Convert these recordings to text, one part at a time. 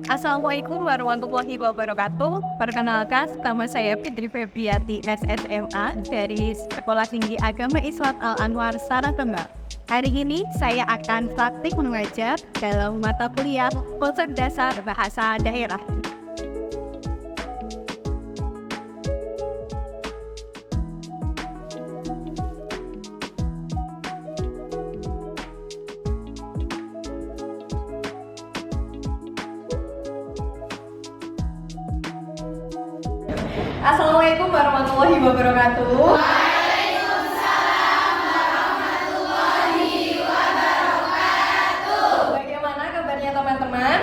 Assalamualaikum warahmatullahi wabarakatuh. Perkenalkan, nama saya Fitri Febriati SSMA dari Sekolah Tinggi Agama Islam Al-Anwar Saratembang. Hari ini saya akan praktik mengajar dalam mata kuliah konsep dasar bahasa daerah. Assalamualaikum warahmatullahi wabarakatuh. Bagaimana kabarnya teman-teman?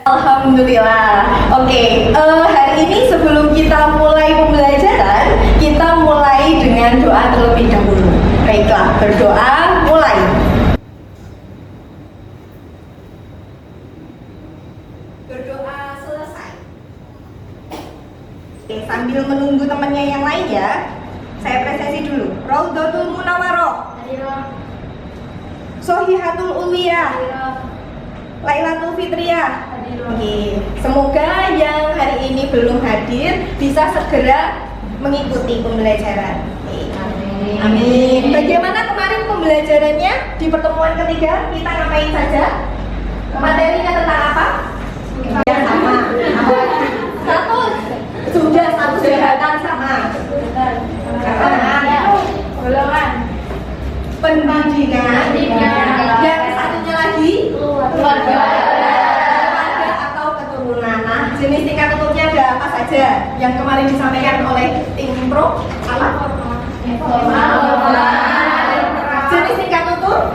Alhamdulillah. Oke, hari ini sebelum kita mulai pembelajaran, kita mulai dengan doa terlebih dahulu. Baiklah, berdoa mulai. Berdoa selesai. Oke, sambil menunggu temannya yang lain ya, saya presentasi dulu. Raudhatul Munawwaroh, Shohihatul Ulwiyah, Lailatul Fitriyah. Oke, semoga yang hari ini belum hadir bisa segera mengikuti pembelajaran. Amin. Bagaimana kemarin pembelajarannya di pertemuan ketiga? Kita ngapain saja? Materinya tentang apa? Ya, sama. Status jabatan sama. Golongan pendidikan. Yang satunya lagi keluarga atau keturunan. Nah, jenis tingkat tutupnya ada apa saja? Yang kemarin disampaikan oleh tim pro apa? Jenis tingkat tutur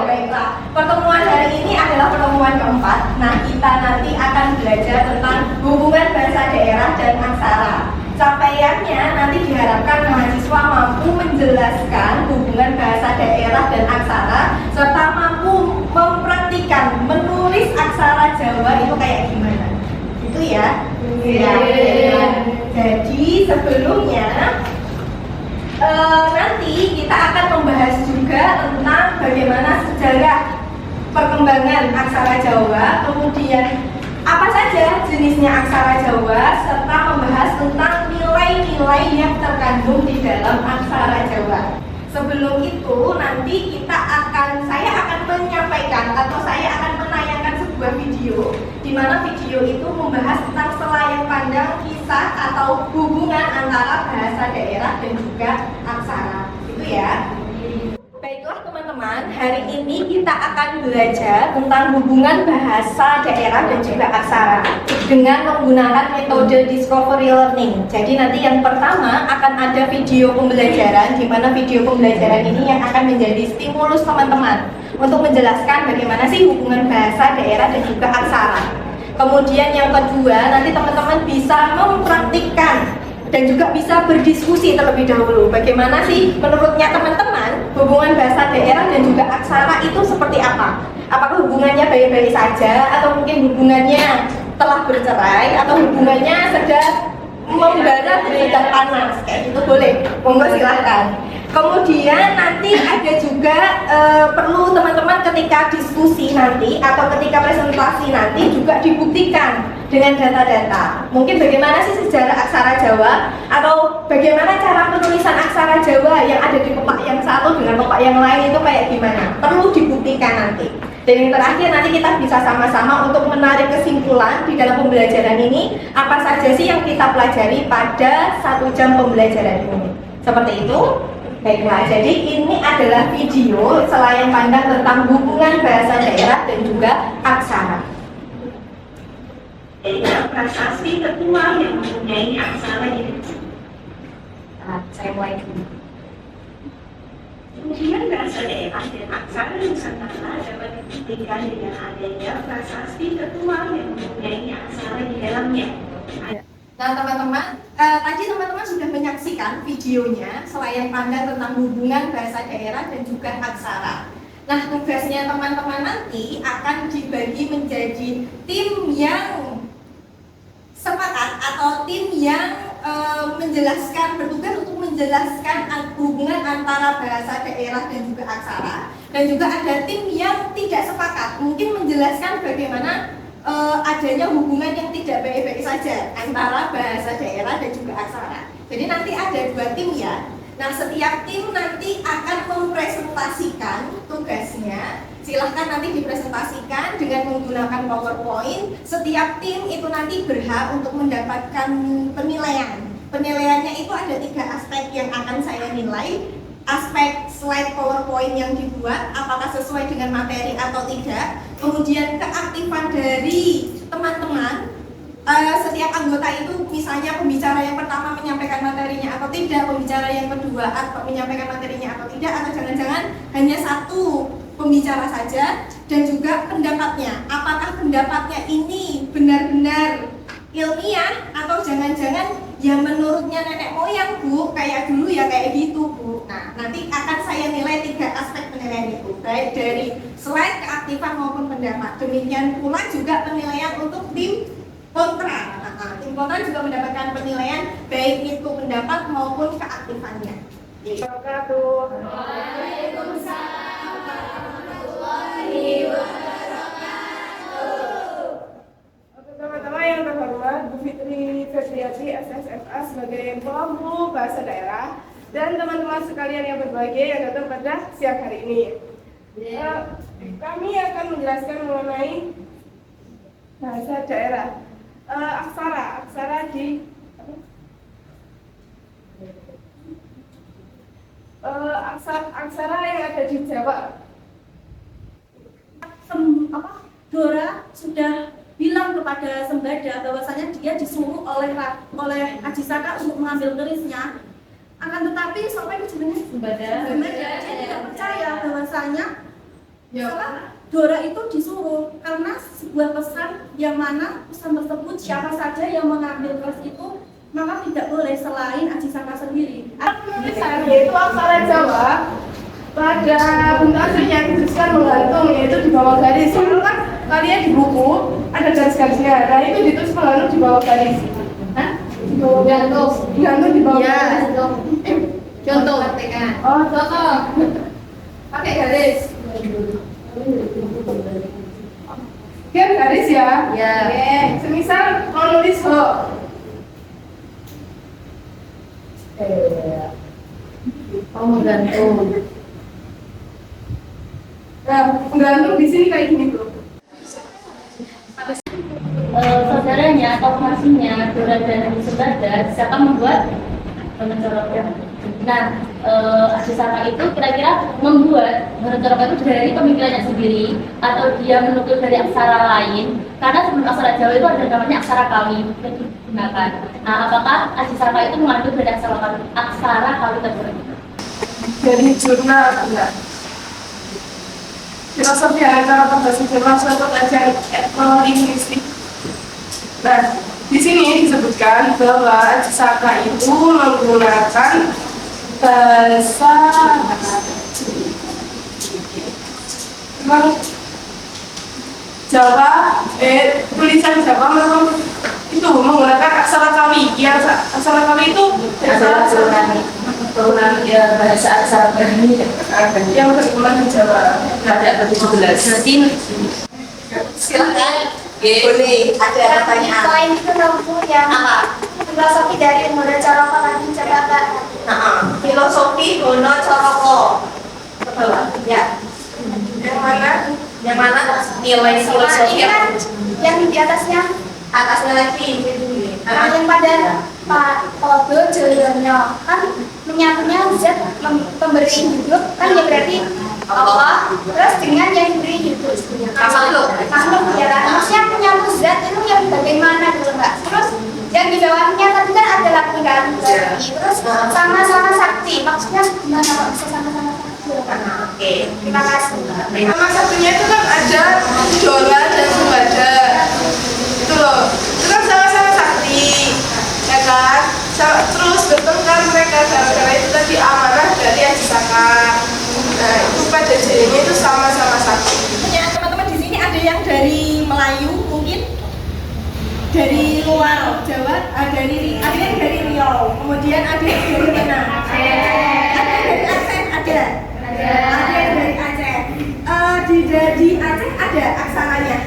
baiklah. Pertemuan hari ini adalah pertemuan keempat. Nah, kita nanti akan belajar tentang hubungan bahasa daerah dan aksara. Capaiannya nanti diharapkan mahasiswa mampu menjelaskan hubungan bahasa daerah dan aksara serta mampu mempraktikkan menulis aksara Jawa itu kayak gimana. Itu ya. Jadi sebelumnya nanti kita akan membahas juga tentang bagaimana sejarah perkembangan aksara Jawa, kemudian apa saja jenisnya aksara Jawa, serta membahas tentang nilai-nilai yang terkandung di dalam aksara Jawa. Sebelum itu nanti saya akan menyampaikan atau saya akan menayangkan sebuah video di mana video itu membahas tentang selayang pandang kisah atau hubungan antara bahasa daerah dan juga aksara. Itu ya. Baiklah teman-teman, hari ini kita akan belajar tentang hubungan bahasa daerah dan juga aksara dengan menggunakan metode discovery learning. Jadi nanti yang pertama akan ada video pembelajaran, di mana video pembelajaran ini yang akan menjadi stimulus teman-teman untuk menjelaskan bagaimana sih hubungan bahasa daerah dan juga aksara. Kemudian yang kedua, nanti teman-teman bisa mempraktikkan dan juga bisa berdiskusi terlebih dahulu. Bagaimana sih menurutnya teman-teman hubungan bahasa daerah dan juga aksara itu seperti apa? Apakah hubungannya baik-baik saja atau mungkin hubungannya telah bercerai atau hubungannya sedang membara sedang panas? Kayak gitu boleh. Monggo silahkan. Kemudian nanti ada juga perlu teman-teman ketika diskusi nanti atau ketika presentasi nanti juga dibuktikan dengan data-data. Mungkin bagaimana sih sejarah aksara Jawa atau bagaimana cara penulisan aksara Jawa yang ada di kepak yang satu dengan kepak yang lain itu kayak gimana? Perlu dibuktikan nanti. Dan yang terakhir nanti kita bisa sama-sama untuk menarik kesimpulan di dalam pembelajaran ini apa saja sih yang kita pelajari pada 1 jam pembelajaran ini. Seperti itu. Baiklah, jadi ini adalah video selayang pandang tentang hubungan bahasa daerah dan juga aksara. Prasasti tertua yang mempunyai aksara ini. Saya mulai dulu. Kemudian bahasa daerah dan aksara Nusantara dapat dibuktikan dengan adanya prasasti tertua yang mempunyai aksara di dalamnya. Nah teman-teman, tadi teman-teman sudah menyaksikan videonya selayang pandang tentang hubungan bahasa daerah dan juga aksara. Nah tugasnya teman-teman nanti akan dibagi menjadi tim yang sepakat atau tim yang menjelaskan, bertugas untuk menjelaskan hubungan antara bahasa daerah dan juga aksara, dan juga ada tim yang tidak sepakat, mungkin menjelaskan bagaimana adanya hubungan yang tidak baik-baik saja antara bahasa daerah dan juga aksara. Jadi nanti ada 2 tim ya. Nah, setiap tim nanti akan mempresentasikan tugasnya. Silahkan nanti dipresentasikan dengan menggunakan PowerPoint. Setiap tim itu nanti berhak untuk mendapatkan penilaian. Penilaiannya itu ada 3 aspek yang akan saya nilai. Aspek slide PowerPoint yang dibuat, apakah sesuai dengan materi atau tidak. Kemudian keaktifan dari teman-teman. Setiap anggota itu, misalnya pembicara yang pertama menyampaikan materinya atau tidak, pembicara yang kedua atau menyampaikan materinya atau tidak, atau jangan-jangan hanya satu pembicara saja, dan juga pendapatnya. Apakah pendapatnya ini benar-benar ilmiah atau jangan-jangan yang menurutnya nenek moyang Bu, kayak dulu ya kayak gitu Bu. Nah, nanti akan saya nilai 3 aspek penilaian itu, baik dari slide, keaktifan maupun pendapat. Demikian pula juga penilaian untuk tim kontra. Tim kontra juga mendapatkan penilaian baik itu pendapat maupun keaktifannya. Waalaikumsalam warahmatullahi wabarakatuh. Pertama-tama yang terhormat Bu Fitri Febriati SSFA sebagai pembu bahasa daerah dan teman-teman sekalian yang berbahagia yang datang pada siang hari ini. Kami akan menjelaskan mengenai bahasa daerah. Aksara di aksara yang ada di Jawa. Dora sudah bilang kepada Sembada bahwasanya dia disuruh oleh Aji Saka untuk mengambil kerisnya. Akan tetapi sampai ujungnya Sembada dia tidak percaya bahwasanya Dora itu disuruh karena sebuah pesan yang mana pesan tersebut siapa saja yang mengambil keris itu maka tidak boleh selain Aji Saka sendiri. Misalnya yaitu aksara Jawa pada bentuk aslinya dituliskan menggantung, yaitu di bawah garis. Kalau kan kalian di buku ada garis-garisnya, nah itu ditulis menggantung di bawah garis. Di bawah gantung di bawah garis. Contoh. Oh, contoh. Pakai garis. Kan garis ya? Ya. Oke. Semisal mau nulis ho. Menggantung. Nah, menggantung di sini kayak gini bro. Saudaranya atau masihnya Dora dan Sembada siapa membuat mencoroknya. Nah, Aji Saka itu kira-kira membuat mencoroknya itu dari pemikirannya sendiri atau dia menukil dari aksara lain, karena sebelum aksara Jawa itu ada namanya aksara Kawi yang digunakan. Nah, apakah Aji Saka itu mengambil dari aksara Kawi tersebut? Dari jurnal enggak? Filosofi antara pembahasan jurnal suatu pelajaran etnolinguistik. Nah, di sini disebutkan bahwa Aji Saka itu menggunakan bahasa Jawa, tulisan Jawa memang itu menggunakan aksara Kawi. Yang aksara Kawi itu Adalah turunan ya bahasa aksara Kawi yang terkembang di Jawa. ada abad 17. Berarti Silakan. Boleh. Ada pertanyaan. Selain itu mampu yang filosofi dari Hono Caroko lagi coba Kak. Filosofi Hono Caroko. Betul. Ya. Yang mana? Yang mana nilai filosofi Ini kan yang di atasnya atasnya lagi. yang pada Pak Odo Joyono kan menyatunya zat pemberi hidup kan ya berarti Allah terus dengan yang diberi hidup makhluk ya maksudnya menyatu zat itu yang bagaimana gitu Mbak. Terus yang di bawahnya tadi kan ada lagi kan terus sama-sama sakti maksudnya gimana Pak bisa sama-sama sakti? Oke. Terima kasih. Nama satunya itu kan ada Dora dan Sembada. Itu loh. Itu kan sama-sama sakti. Ya kan? Terus bertengkar mereka gara-gara itu tadi amanah dari Aji Saka. Nah, itu pada jadinya itu sama-sama sakti. Punya teman-teman di sini ada yang dari Melayu mungkin? dari luar Jawa, ada yang dari Riau, kemudian ada yang dari mana? Ada yang dari Aceh, ada yang dari Aceh. Di Aceh ada aksaranya?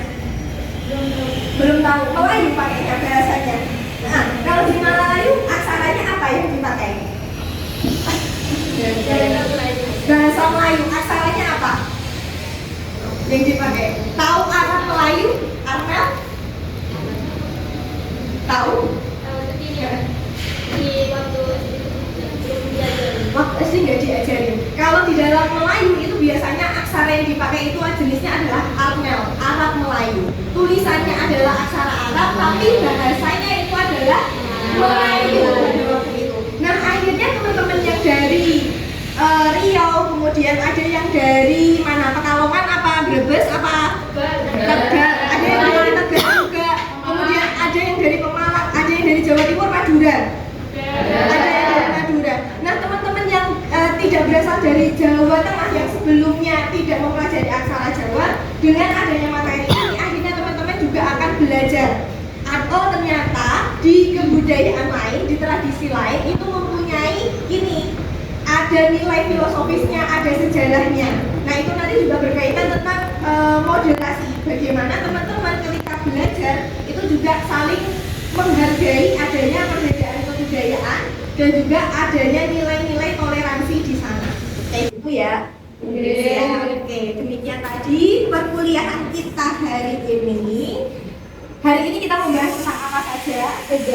Belum tahu. Melayu pakainya bahasanya. Nah, kalau di Melayu aksaranya apa yang dipakai? Bahasa Melayu aksaranya apa yang dipakai? Tahu Arab Melayu? Arab? Tahu? Waktu SD nggak diajarin. Kalau di dalam Melayu itu biasanya aksara yang dipakai itu jenisnya adalah Armel, Arab Melayu. Tulisannya adalah aksara Arab, tapi bahasanya itu adalah Melayu. Nah, akhirnya teman-teman yang dari Riau, kemudian ada yang dari mana? Pekalongan apa Brebes apa Tegal? Ada yang dari Tegal juga. Kemudian ada yang dari Pemalang, ada yang dari Jawa Timur, Madura. Ada yang dari Madura. Nah, teman-teman yang tidak berasal dari Jawa Tengah yang sebelumnya tidak mempelajari aksara Jawa, dengan adanya materi ini akhirnya teman-teman juga akan belajar. Atau ternyata di kebudayaan lain, di tradisi lain itu mempunyai ini, ada nilai filosofisnya, ada sejarahnya. Nah, itu nanti juga berkaitan tentang moderasi. Bagaimana teman-teman ketika belajar itu juga saling menghargai adanya perbedaan kebudayaan dan juga adanya nilai-nilai toleransi di sana. Kayak gitu ya. Oke, demikian tadi perkuliahan kita hari ini. Hari ini kita membahas tentang apa saja? Terus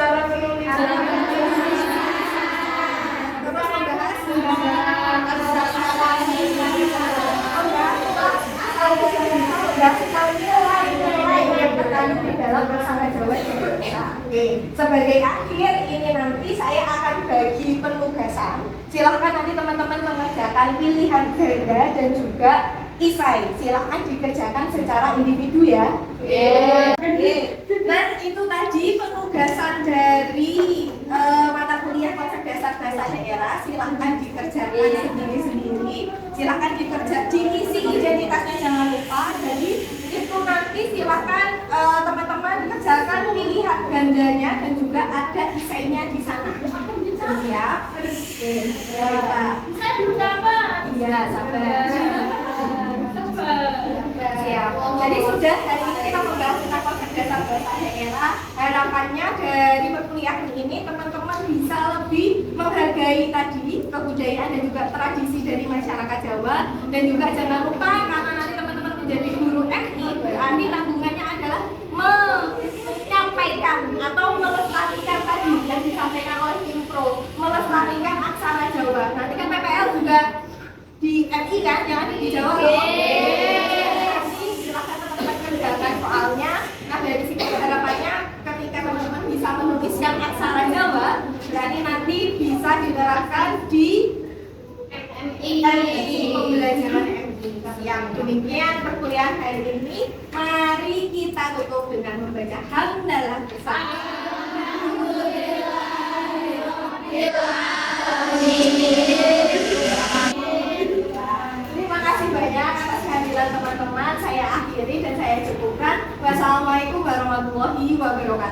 Cara penulisan. Terus membahas nilai yang terkandung di dalam aksara Jawa Indonesia. Oke, sebagai akhir ini nanti saya akan bagi penugasan. Silahkan nanti teman-teman mengerjakan pilihan ganda dan juga isai. Silahkan dikerjakan secara individu ya. Nah, itu tadi penugasan dari mata kuliah konsep dasar bahasa daerah. Silahkan dikerjakan sendiri-sendiri. Silahkan diisi identitasnya, jangan lupa. Jadi itu nanti silahkan teman-teman kerjakan pilihan gandanya dan juga ada isainya di sana. Siap? Saya belum dapat. Iya, sabar. Siap. Jadi sudah hari ini kita membahas tentang konsep dasar bahasa daerah. Harapannya dari perkuliahan ini teman-teman bisa lebih menghargai tadi kebudayaan dan juga tradisi dari masyarakat Jawa, dan juga jangan lupa karena nanti teman-teman menjadi guru FI, berarti tanggungannya adalah menyampaikan atau melestarikan tadi yang disampaikan oleh Impro, melestarikan aksara Jawa. Nanti kan PPL juga di FI kan, yang ada di Jawa. Silahkan teman-teman kerjakan soalnya. Nah, dari sini harapannya ketika teman-teman bisa menuliskan aksara Jawa, berarti nanti bisa diterapkan di MI, pembelajaran MI. Yang demikian perkuliahan hari ini. Mari kita tutup dengan membaca hamdalah bersama. Terima kasih banyak atas kehadiran teman-teman. Saya akhiri dan saya cukupkan. Wassalamualaikum warahmatullahi wabarakatuh.